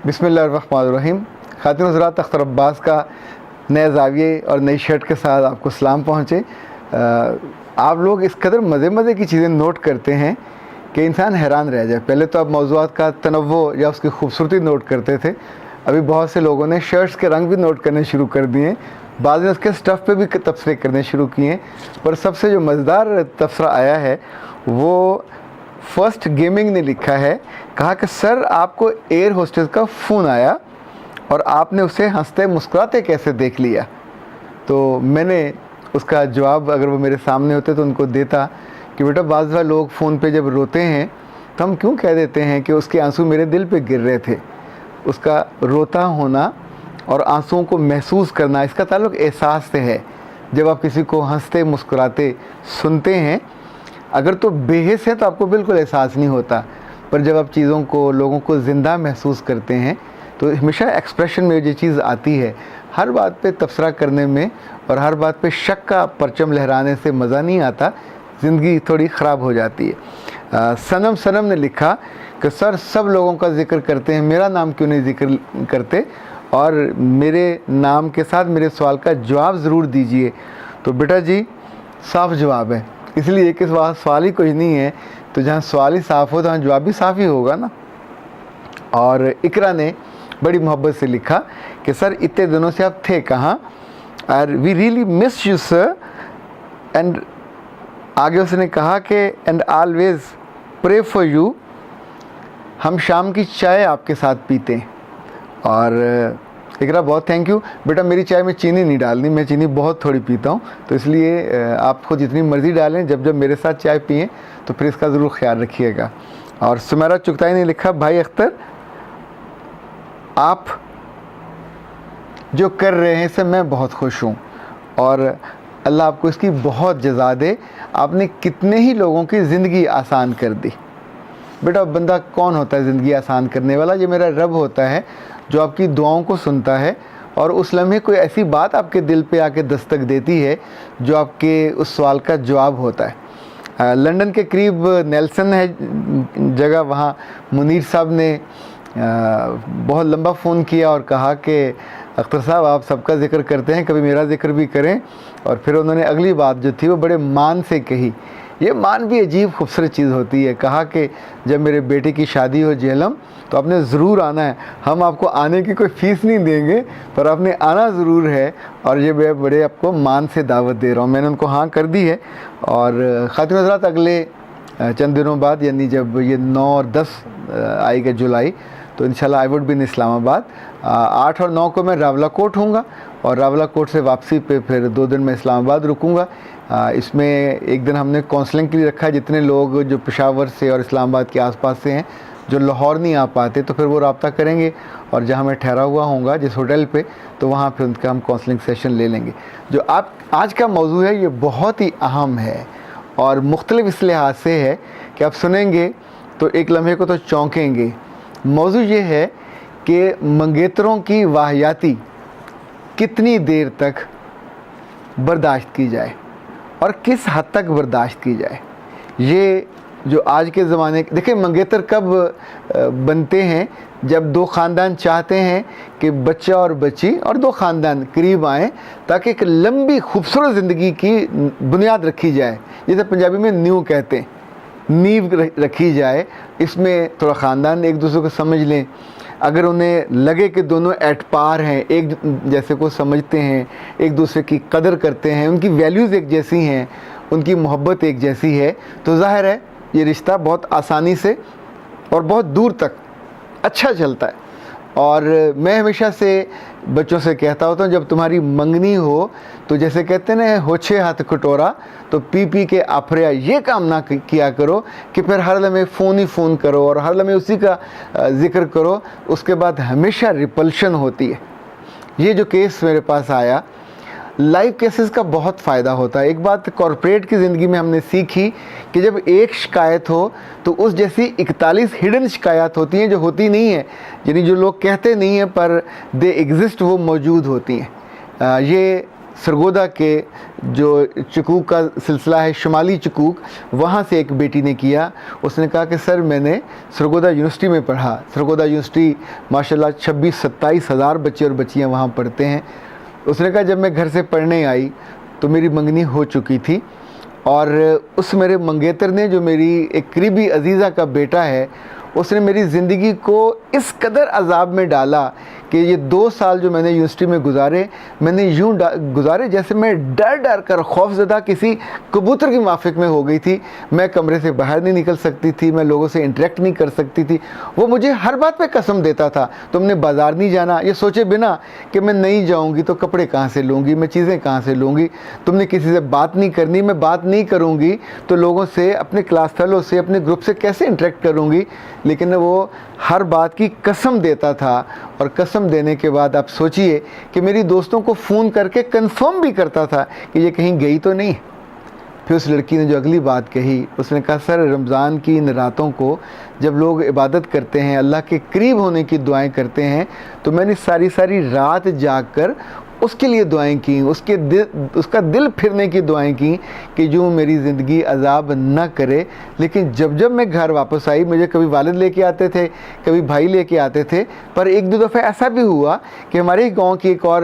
बिस्मिल्लाहिर्रहमानिर्रहीम। खातिन हज़रात, अख्तर अब्बास का नए ज़ाविये और नई शर्ट के साथ आपको सलाम पहुँचे। आप लोग इस कदर मज़े की चीज़ें नोट करते हैं कि इंसान हैरान रह जाए। पहले तो आप मौज़ूआत का तनव्वो या उसकी खूबसूरती नोट करते थे, अभी बहुत से लोगों ने शर्ट्स के रंग भी नोट करने शुरू कर दिए, बाद में उसके स्टफ़ पे भी तबसरे करने शुरू किए। पर सबसे जो मज़ेदार तबसरा आया है वो फर्स्ट गेमिंग ने लिखा है। कहा कि सर, आपको एयर होस्टेस का फ़ोन आया और आपने उसे हंसते मुस्कुराते कैसे देख लिया। तो मैंने उसका जवाब, अगर वो मेरे सामने होते तो उनको देता कि बेटा, बाज़ लोग फ़ोन पे जब रोते हैं तो हम क्यों कह देते हैं कि उसके आंसू मेरे दिल पे गिर रहे थे। उसका रोता होना और आंसुओं को महसूस करना, इसका ताल्लुक़ एहसास से है। जब आप किसी को हंसते मुस्कुराते सुनते हैं, अगर तो बेहिस है तो आपको बिल्कुल एहसास नहीं होता, पर जब आप चीज़ों को, लोगों को ज़िंदा महसूस करते हैं तो हमेशा एक्सप्रेशन में ये चीज़ आती है। हर बात पे तबसरा करने में और हर बात पे शक का परचम लहराने से मज़ा नहीं आता, ज़िंदगी थोड़ी ख़राब हो जाती है। सनम ने लिखा कि सर, सब लोगों का जिक्र करते हैं, मेरा नाम क्यों नहीं जिक्र करते, और मेरे नाम के साथ मेरे सवाल का जवाब ज़रूर दीजिए। तो बेटा जी, साफ जवाब है, इसलिए कि सवाल ही कुछ नहीं है, तो जहाँ सवाल ही साफ़ हो तो वहाँ जवाब भी साफ़ ही होगा ना। और इकरा ने बड़ी मोहब्बत से लिखा कि सर, इतने दिनों से आप थे कहाँ, और we really miss you sir. And आगे उसने कहा कि and always pray for you. हम शाम की चाय आपके साथ पीते हैं। और इकरा, बहुत थैंक यू बेटा। मेरी चाय में चीनी नहीं डालनी, मैं चीनी बहुत थोड़ी पीता हूँ, तो इसलिए आप खुद जितनी मर्ज़ी डालें, जब मेरे साथ चाय पिएं तो फिर इसका ज़रूर ख्याल रखिएगा। और सुमेरा चुगताई ने लिखा, भाई अख्तर, आप जो कर रहे हैं इससे मैं बहुत खुश हूँ और अल्लाह आपको इसकी बहुत जज़ा दे। आपने कितने ही लोगों की ज़िंदगी आसान कर दी। बेटा, बंदा कौन होता है ज़िंदगी आसान करने वाला? ये मेरा रब होता है जो आपकी दुआओं को सुनता है और उस लम्हे कोई ऐसी बात आपके दिल पे आके दस्तक देती है जो आपके उस सवाल का जवाब होता है। लंदन के करीब नेल्सन है जगह, वहाँ मुनीर साहब ने बहुत लंबा फ़ोन किया और कहा कि अख्तर साहब, आप सबका ज़िक्र करते हैं, कभी मेरा ज़िक्र भी करें। और फिर उन्होंने अगली बात जो थी वो बड़े मान से कही। ये मान भी अजीब खूबसूरत चीज़ होती है। कहा कि जब मेरे बेटे की शादी हो जेलम, तो आपने ज़रूर आना है। हम आपको आने की कोई फ़ीस नहीं देंगे, पर आपने आना ज़रूर है, और ये मैं बड़े आपको मान से दावत दे रहा हूँ। मैंने उनको हाँ कर दी है। और खातिन हज़रात, अगले चंद दिनों बाद, यानी जब ये 9 और 10 आएगा जुलाई, तो इंशाल्लाह I would be in Islamabad. 8 और 9 को मैं रावलाकोट हूँगा और रावलाकोट से वापसी पे फिर 2 दिन मैं इस्लामाबाद रुकूँगा। इसमें एक दिन हमने काउंसलिंग के लिए रखा है। जितने लोग जो पेशावर से और इस्लामाबाद के आसपास से हैं, जो लाहौर नहीं आ पाते, तो फिर वो रब्ता करेंगे और जहाँ मैं ठहरा हुआ हूँगा जिस होटल पे, तो वहाँ पे उनका हम काउंसलिंग सेशन ले लेंगे। जो आप आज का मौजू है ये बहुत ही अहम है और मुख्तलिफ इस लिहाज से है कि आप सुनेंगे तो एक लम्हे को तो चौंकेंगे। मौजू ये है कि मंगेतरों की वाहियाती कितनी देर तक बर्दाश्त की जाए और किस हद तक बर्दाश्त की जाए। ये जो आज के ज़माने, देखिए, मंगेतर कब बनते हैं? जब 2 ख़ानदान चाहते हैं कि बच्चा और बच्ची और 2 ख़ानदान करीब आएँ, ताकि एक लंबी खूबसूरत ज़िंदगी की बुनियाद रखी जाए, जिसे पंजाबी में नींव कहते हैं, नींव रखी जाए। इसमें थोड़ा ख़ानदान एक दूसरे को समझ लें। अगर उन्हें लगे कि दोनों एट पार हैं, एक जैसे को समझते हैं, एक दूसरे की कदर करते हैं, उनकी वैल्यूज़ एक जैसी हैं, उनकी मोहब्बत एक जैसी है, तो ज़ाहिर है ये रिश्ता बहुत आसानी से और बहुत दूर तक अच्छा चलता है। और मैं हमेशा से बच्चों से कहता होता हूँ, जब तुम्हारी मंगनी हो तो जैसे कहते हैं ना, होछे हाथ कटोरा, तो पी के आफरिया, ये काम ना किया करो कि फिर हर लम्हे फ़ोन ही फ़ोन करो और हर लम्हे उसी का ज़िक्र करो। उसके बाद हमेशा रिपल्शन होती है। ये जो केस मेरे पास आया, लाइव केसेस का बहुत फ़ायदा होता है। एक बात कॉरपोरेट की ज़िंदगी में हमने सीखी कि जब एक शिकायत हो तो उस जैसी 41 हिडन शिकायत होती हैं जो होती नहीं है, यानी जो लोग कहते नहीं हैं पर दे एग्जिस्ट, वो मौजूद होती हैं। ये सरगोदा के जो चकूक का सिलसिला है, शुमाली चकूक, वहाँ से एक बेटी ने किया। उसने कहा कि सर मैंने सरगोदा यूनिवर्सिटी में पढ़ा। सरगोदा यूनिवर्सिटी माशाल्लाह 26-27 हज़ार बच्चे और बच्चियाँ वहाँ पढ़ते हैं। उसने कहा जब मैं घर से पढ़ने आई तो मेरी मंगनी हो चुकी थी, और उस मेरे मंगेतर ने, जो मेरी एक करीबी अजीज़ा का बेटा है, उसने मेरी ज़िंदगी को इस कदर अजाब में डाला कि ये 2 साल जो मैंने यूनिवर्सिटी में गुजारे, मैंने यूँ गुजारे जैसे मैं डर डर कर खौफज़दा किसी कबूतर की माफिक में हो गई थी। मैं कमरे से बाहर नहीं निकल सकती थी, मैं लोगों से इंटरेक्ट नहीं कर सकती थी। वो मुझे हर बात पे कसम देता था, तुमने बाज़ार नहीं जाना, ये सोचे बिना कि मैं नहीं जाऊँगी तो कपड़े कहाँ से लूँगी, मैं चीज़ें कहाँ से लूँगी। तुमने किसी से बात नहीं करनी, मैं बात नहीं करूँगी तो लोगों से, अपने क्लास फेलो से, अपने ग्रुप से कैसे इंटरेक्ट करूँगी। लेकिन वो हर बात की कसम देता था, और कसम देने के बाद आप सोचिए कि मेरी दोस्तों को फ़ोन करके कंफर्म भी करता था कि ये कहीं गई तो नहीं। फिर उस लड़की ने जो अगली बात कही, उसने कहा सर रमज़ान की इन रातों को जब लोग इबादत करते हैं, अल्लाह के करीब होने की दुआएं करते हैं, तो मैंने सारी सारी रात जाग कर उसके लिए दुआएं की, उसका दिल फिरने की दुआएं की कि जो मेरी ज़िंदगी अजाब न करे। लेकिन जब जब मैं घर वापस आई, मुझे कभी वालिद लेके आते थे, कभी भाई लेके आते थे, पर 1-2 दफ़े ऐसा भी हुआ कि हमारे ही गाँव की एक और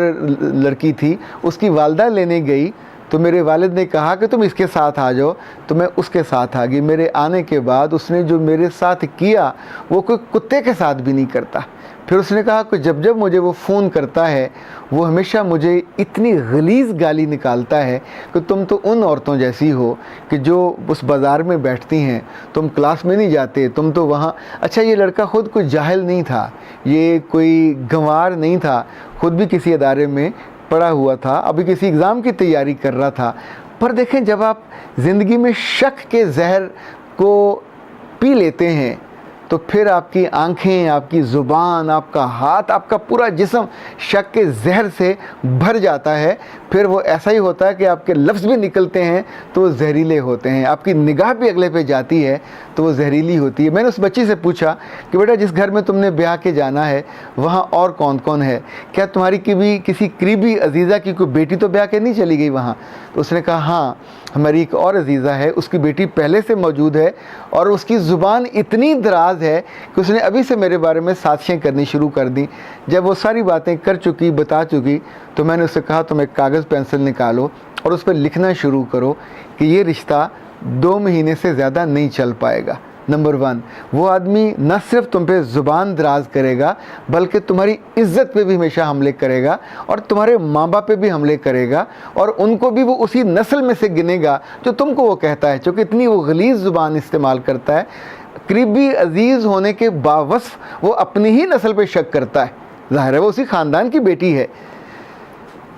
लड़की थी, उसकी वालदा लेने गई तो मेरे वालिद ने कहा कि तुम इसके साथ आ जाओ, तो मैं उसके साथ आ गई। मेरे आने के बाद उसने जो मेरे साथ किया वो कोई कुत्ते के साथ भी नहीं करता। फिर उसने कहा कि जब जब मुझे वो फ़ोन करता है, वो हमेशा मुझे इतनी गलीज़ गाली निकालता है कि तुम तो उन औरतों जैसी हो कि जो उस बाज़ार में बैठती हैं, तुम क्लास में नहीं जाते, तुम तो वहाँ। अच्छा, ये लड़का ख़ुद कोई जाहिल नहीं था, ये कोई गंवार नहीं था, ख़ुद भी किसी अदारे में पढ़ा हुआ था, अभी किसी एग्ज़ाम की तैयारी कर रहा था। पर देखें, जब आप ज़िंदगी में शक के जहर को पी लेते हैं तो फिर आपकी आंखें, आपकी ज़ुबान, आपका हाथ, आपका पूरा जिस्म शक के जहर से भर जाता है। फिर वो ऐसा ही होता है कि आपके लफ्ज़ भी निकलते हैं तो वो जहरीले होते हैं, आपकी निगाह भी अगले पे जाती है तो वो जहरीली होती है। मैंने उस बच्ची से पूछा कि बेटा जिस घर में तुमने ब्याह के जाना है वहाँ और कौन कौन है, क्या तुम्हारी किसी करीबी अजीज़ा की कोई बेटी तो ब्याह के नहीं चली गई वहाँ? तो उसने कहा हाँ, हमारी एक और अजीज़ा है, उसकी बेटी पहले से मौजूद है, और उसकी ज़ुबान इतनी दराज है कि उसने अभी से मेरे बारे में साजिशें करनी शुरू कर दी। जब वो सारी बातें कर चुकी, बता चुकी, तो मैंने उससे कहा तुम एक कागज़ पेंसिल निकालो और उस पर लिखना शुरू करो कि ये रिश्ता 2 महीने से ज़्यादा नहीं चल पाएगा। नंबर 1, वो आदमी न सिर्फ तुम पे ज़ुबान दराज करेगा बल्कि तुम्हारी इज़्ज़त पे भी हमेशा हमले करेगा, और तुम्हारे माँ बाप पे भी हमले करेगा, और उनको भी वो उसी नस्ल में से गिनेगा जो तुमको वो कहता है, क्योंकि इतनी वो गलीज़ ज़ुबान इस्तेमाल करता है। करीबी अजीज़ होने के बावजूद वो अपनी ही नस्ल पे शक करता है, ज़ाहिर है वो उसी ख़ानदान की बेटी है।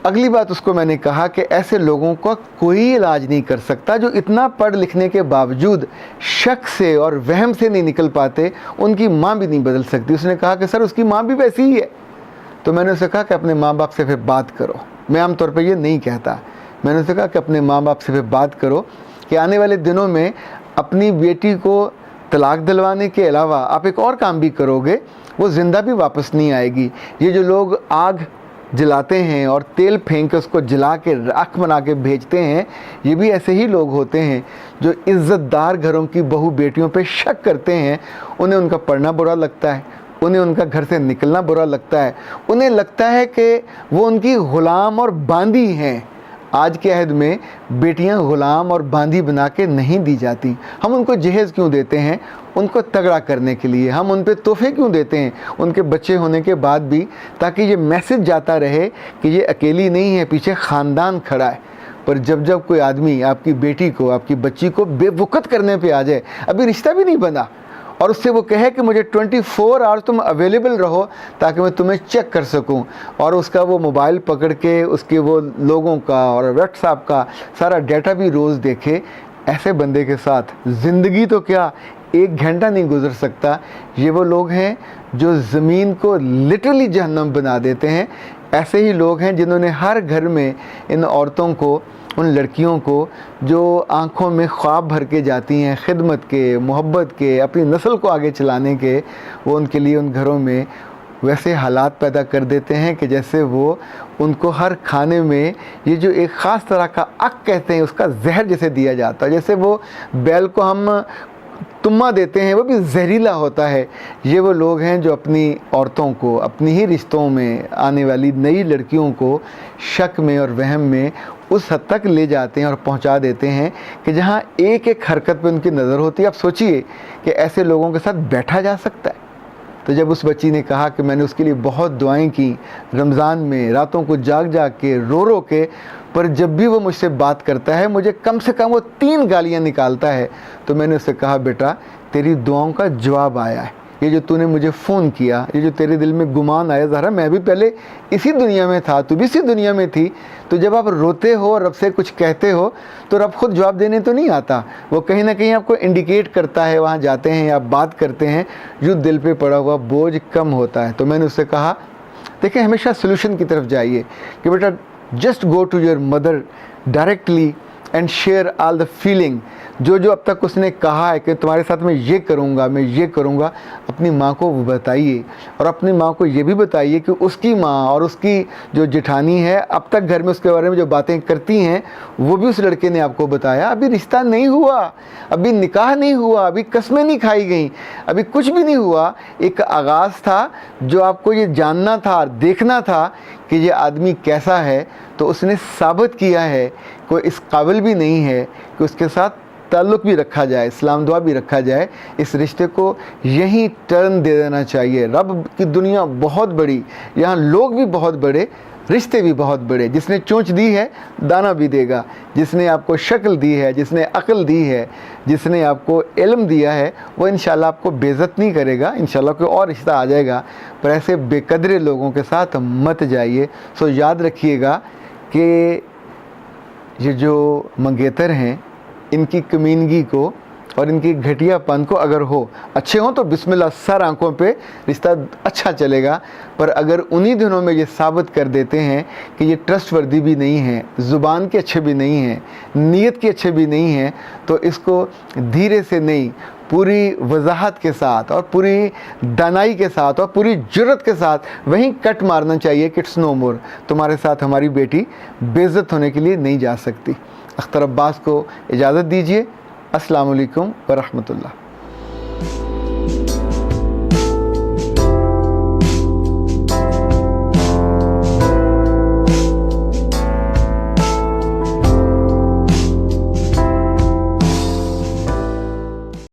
अगली बात उसको मैंने कहा कि ऐसे लोगों का कोई इलाज नहीं कर सकता जो इतना पढ़ लिखने के बावजूद शक से और वहम से नहीं निकल पाते, उनकी माँ भी नहीं बदल सकती। उसने कहा कि सर उसकी माँ भी वैसी ही है। तो मैंने उसे कहा कि अपने माँ बाप से फिर बात करो। मैं आमतौर पर ये नहीं कहता, मैंने उसे कहा कि अपने माँ बाप से फिर बात करो कि आने वाले दिनों में अपनी बेटी को तलाक दिलवाने के अलावा आप एक और काम भी करोगे, वो ज़िंदा भी वापस नहीं आएगी। ये जो लोग आग जलाते हैं और तेल फेंक के उसको जला के राख बना के भेजते हैं, ये भी ऐसे ही लोग होते हैं जो इज़्ज़तदार घरों की बहू बेटियों पे शक करते हैं। उन्हें उनका पढ़ना बुरा लगता है, उन्हें उनका घर से निकलना बुरा लगता है, उन्हें लगता है कि वो उनकी ग़ुलाम और बांदी हैं। आज के अहद में बेटियां ग़ुलाम और बांदी बना के नहीं दी जाती। हम उनको जहेज़ क्यों देते हैं? उनको तगड़ा करने के लिए। हम उन पे तोहफे क्यों देते हैं उनके बच्चे होने के बाद भी? ताकि ये मैसेज जाता रहे कि ये अकेली नहीं है, पीछे ख़ानदान खड़ा है। पर जब जब कोई आदमी आपकी बेटी को, आपकी बच्ची को बेवकूफ़ करने पे आ जाए, अभी रिश्ता भी नहीं बना, और उससे वो कहे कि मुझे 24 आवर्स तुम अवेलेबल रहो ताकि मैं तुम्हें चेक कर सकूं, और उसका वो मोबाइल पकड़ के उसके वो लोगों का और व्हाट्सएप का सारा डाटा भी रोज़ देखे, ऐसे बंदे के साथ ज़िंदगी तो क्या 1 घंटा नहीं गुजर सकता। ये वो लोग हैं जो ज़मीन को लिटरली जहन्नम बना देते हैं। ऐसे ही लोग हैं जिन्होंने हर घर में इन औरतों को, उन लड़कियों को जो आँखों में ख्वाब भर के जाती हैं खिदमत के, मोहब्बत के, अपनी नस्ल को आगे चलाने के, वो उनके लिए उन घरों में वैसे हालात पैदा कर देते हैं कि जैसे वो उनको हर खाने में ये जो एक ख़ास तरह का अक कहते हैं उसका जहर जैसे दिया जाता है। जैसे वो बैल को हम तुम्मा देते हैं, वो भी जहरीला होता है। ये वो लोग हैं जो अपनी औरतों को, अपनी ही रिश्तों में आने वाली नई लड़कियों को शक में और वहम में उस हद तक ले जाते हैं और पहुंचा देते हैं कि जहां एक एक हरकत पे उनकी नज़र होती है। आप सोचिए कि ऐसे लोगों के साथ बैठा जा सकता है। तो जब उस बच्ची ने कहा कि मैंने उसके लिए बहुत दुआएं की रमज़ान में, रातों को जाग जाग के, रो रो के, पर जब भी वो मुझसे बात करता है मुझे कम से कम वो 3 गालियाँ निकालता है। तो मैंने उससे कहा, बेटा तेरी दुआओं का जवाब आया है। ये जो तूने मुझे फ़ोन किया, ये जो तेरे दिल में गुमान आया, ज़रा मैं भी पहले इसी दुनिया में था, तू भी इसी दुनिया में थी। तो जब आप रोते हो, रब से कुछ कहते हो, तो रब खुद जवाब देने तो नहीं आता, वो कहीं ना कहीं आपको इंडिकेट करता है। वहाँ जाते हैं या बात करते हैं, जो दिल पे पड़ा हुआ बोझ कम होता है। तो मैंने उससे कहा, देखिए हमेशा सोल्यूशन की तरफ जाइए कि बेटा just go to your mother directly and share all the feeling. जो जो अब तक उसने कहा है कि तुम्हारे साथ मैं ये करूँगा, मैं ये करूँगा, अपनी माँ को वो बताइए। और अपनी माँ को ये भी बताइए कि उसकी माँ और उसकी जो जेठानी है अब तक घर में उसके बारे में जो बातें करती हैं वो भी उस लड़के ने आपको बताया। अभी रिश्ता नहीं हुआ, अभी निकाह नहीं हुआ, अभी कस्में नहीं खाई गई, अभी कुछ भी नहीं हुआ। एक आगाज़ था जो आपको ये जानना था, देखना था कि ये आदमी कैसा है। तो उसने साबित किया है कोई इस काबिल भी नहीं है कि उसके साथ ताल्लुक़ भी रखा जाए, इस्लाम दुआ भी रखा जाए। इस रिश्ते को यहीं टर्न दे देना चाहिए। रब की दुनिया बहुत बड़ी, यहाँ लोग भी बहुत बड़े, रिश्ते भी बहुत बड़े। जिसने चोंच दी है दाना भी देगा, जिसने आपको शक्ल दी है, जिसने अक्ल दी है, जिसने आपको इल्म दिया है, वो इंशाल्लाह आपको बेइज्जत नहीं करेगा। इंशाल्लाह कोई और रिश्ता आ जाएगा, पर ऐसे बेकदरे लोगों के साथ मत जाइए। सो याद रखिएगा कि ये जो मंगेतर हैं, इनकी कमीनगी को और इनकी घटियापन को अगर हो, अच्छे हों तो बिस्मिल्लाह, सर आंखों पे रिश्ता अच्छा चलेगा। पर अगर उन्हीं दिनों में ये साबित कर देते हैं कि ये ट्रस्टवर्दी भी नहीं है, ज़ुबान के अच्छे भी नहीं हैं, नीयत के अच्छे भी नहीं हैं, तो इसको धीरे से नहीं, पूरी वजाहत के साथ और पूरी दानाई के साथ और पूरी जुर्रत के साथ वहीं कट मारना चाहिए कि इट्स नो मोर। तुम्हारे साथ हमारी बेटी बेइज्जत होने के लिए नहीं जा सकती। अख्तर अब्बास को इजाज़त दीजिए। अस्सलाम वालेकुम व रहमतुल्लाह।